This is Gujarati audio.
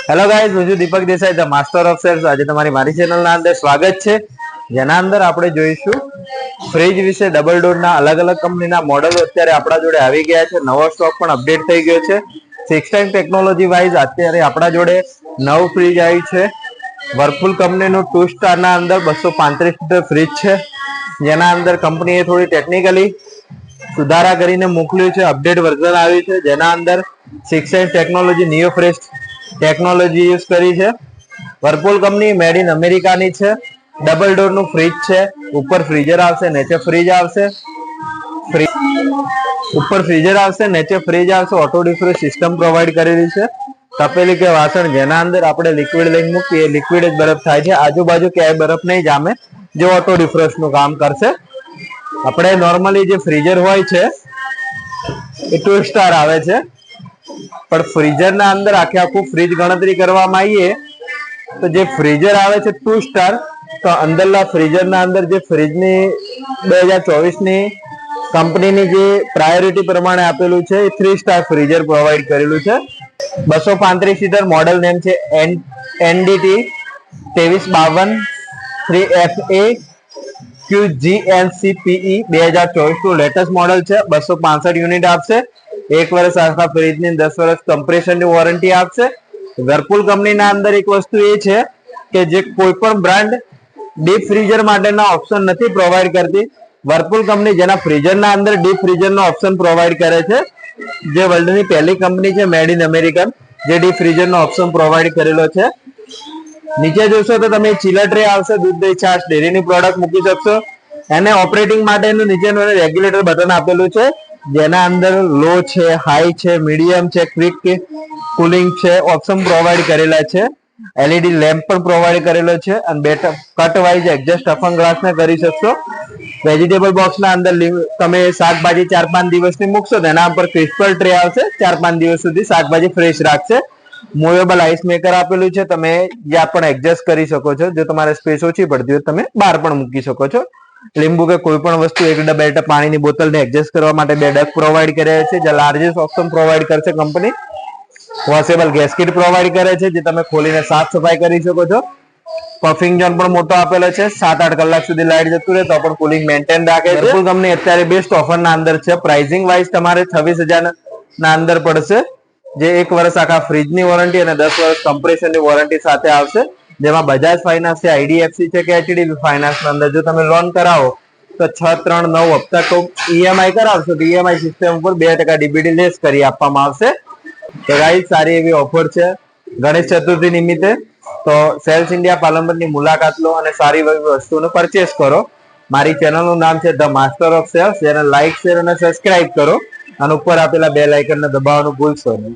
હેલો ગાઈઝ, હું છું Deepak Desai, the master of sales. આજે તમારી મારી ચેનલના અંદર સ્વાગત છે, જેના અંદર આપણે જોઈશું ફ્રીજ વિશે. ડબલ ડોરના અલગ અલગ કંપનીના મોડલો અત્યારે આપણા જોડે આવી ગયા છે. નવો સ્ટોક પણ અપડેટ થઈ ગયો છે. 6 ટાઈમ ટેકનોલોજી વાઇઝ અત્યારે આપણા જોડે નવું ફ્રીજ આવ્યું છે. વર્લપુલ કંપનીનું 2 સ્ટારના અંદર 235 લીટર ફ્રીજ છે, જેના અંદર કંપનીએ થોડી ટેકનિકલી સુધારા કરીને મોકલ્યું છે. અપડેટ વર્ઝન આવ્યું છે, જેના અંદર 6 time technology neo fresh technology use કરી છે. વર્લપુલ કંપની મેડ ઇન અમેરિકાની છે. ડબલ ડોરનું ફ્રીજ છે. ઉપર ફ્રીઝર આવશે, નીચે ફ્રીજ આવશે. ઉપર ફ્રીઝર આવશે, નીચે ફ્રીજ આવશે. ઓટો ડિફ્યુઝ સિસ્ટમ પ્રોવાઈડ કરેલી છે. તપેલી કે વાસણ જેના અંદર આપણે લિક્વિડ લઈને મૂકીએ, લિક્વિડ જ બરફ થાય છે. આજુબાજુ ક્યાંય બરફ નહીં જામે, જે ઓટો ડિફ્રોસ્ટ નું કામ કરશે. આપણે નોર્મલી જે ફ્રીઝર હોય છે એ 2 સ્ટાર આવે છે, પણ ફ્રીઝર ના અંદર આખું ફ્રીજ ગણતરી કરવામાં આવીએ તો જે ફ્રીઝર આવે છે 2 સ્ટાર, તો અંદરના ફ્રીઝર ના અંદર જે ફ્રીજની 2024 ની કંપનીની જે પ્રાયોરિટી પ્રમાણે આપેલું છે એ 3 સ્ટાર ફ્રીઝર પ્રોવાઈડ કરેલું છે. 235 લીટર મોડલ નેમ છે NDT 2352 3FA QGNCPE 2024 નું લેટેસ્ટ મોડલ છે. 265 યુનિટ આપશે. 1 વર્ષ આખા ફ્રીજની 10 વર્ષ કમ્પ્રેશનની વોરંટી આપશે. વર્લપુલ કંપનીના અંદર એક વસ્તુ એ છે કે જે કોઈ પણ બ્રાન્ડ ડીપ ફ્રીઝર માટેના ઓપ્શન નથી પ્રોવાઈડ કરતી. વર્લપુલ કંપની જેના ફ્રીઝરના અંદર ડીપ ફ્રીઝરનો ઓપ્શન પ્રોવાઈડ કરે છે, જે વર્લ્ડની પહેલી કંપની છે મેડ ઇન અમેરિકન, જે ડીપ ફ્રીઝરનો ઓપ્શન પ્રોવાઈડ કરેલો છે. નીચે જોશો તો તમે ચીલર ટ્રે આવશે, દૂધ, દહીં, છાશ, ડેરીની પ્રોડક્ટ મૂકી શકશો. એને ઓપરેટિંગ માટેનું નીચેનું રેગ્યુલેટર બટન આપેલું છે, જેના અંદર લો છે, હાઈ છે, મીડિયમ છે, ક્વિક કુલિંગ છે, ઓપ્શન પ્રોવાઈડ કરેલા છે. LED લેમ્પ પણ પ્રોવાઈડ કરેલો છે અને બે કટ વાઇઝ એડજસ્ટ અફન ગ્લાસ ને કરી શકશો. વેજીટેબલ બોક્સના અંદર તમે શાકભાજી 4-5 દિવસની મૂકશો તો એના પર ક્રિસ્પલ ટ્રે આવશે. 4-5 દિવસ સુધી શાકભાજી ફ્રેશ રાખશે. મૂવેબલ આઈસ મેકર આપેલું છે, તમે જ્યાં પણ એડજસ્ટ કરી શકો છો. જો તમારે સ્પેસ ઓછી પડતી હોય તમે બહાર પણ મૂકી શકો છો. લીંબુ કે કોઈ પણ વસ્તુ 1 બે પાણીની બોટલને એડજસ્ટ કરવા માટે 2 ડક પ્રોવાઈડ કર્યા છે, જે લાર્જેસ્ટ ઓપ્શન પ્રોવાઈડ કરશે કંપની. વોશેબલ ગેસ્કેટ પ્રોવાઈડ કરે છે, જે તમે ખોલીને સાફ સફાઈ કરી શકો છો. પફિંગ ઝોન પણ મોટો આપેલો છે. 7-8 કલાક સુધી લાઈટ જતું રહે તો પણ કુલિંગ મેન્ટેન રાખે છે. વર્લપુલ કંપની અત્યારે બેસ્ટ ઓફરના અંદર છે. પ્રાઇસિંગ વાઇઝ તમારે 26,000 ના અંદર પડશે, જે 1 વર્ષ આખા ફ્રીજની વોરંટી અને 10 વર્ષ કમ્પ્રેશનની વોરંટી સાથે આવશે. જેમાં બજાજ ફાઇનાન્સ છે, IDFC છે કે HDB ફાઇનાન્સ ના અંદર જો તમે લોન કરાવો તો 6-3-9 હપ્તા તો EMI કરાવશો તો EMI સિસ્ટમ ઉપર 2% DBD લેસ કરી આપવામાં આવશે. તો ગાઈસ, સારી એવી ઓફર છે ગણેશ ચતુર્થી નિમિત્તે. તો સેલ્સ ઇન્ડિયા પાલનપુરની મુલાકાત લો અને સારી એવી વસ્તુનો પરચેસ કરો. મારી ચેનલનું નામ છે ધ માસ્ટર ઓફ સેલ્સ. જેને લાઈક, શેર અને સબસ્ક્રાઇબ કરો અને ઉપર આપેલા બેલ આઇકનને દબાવવાનું ભૂલશો નહીં.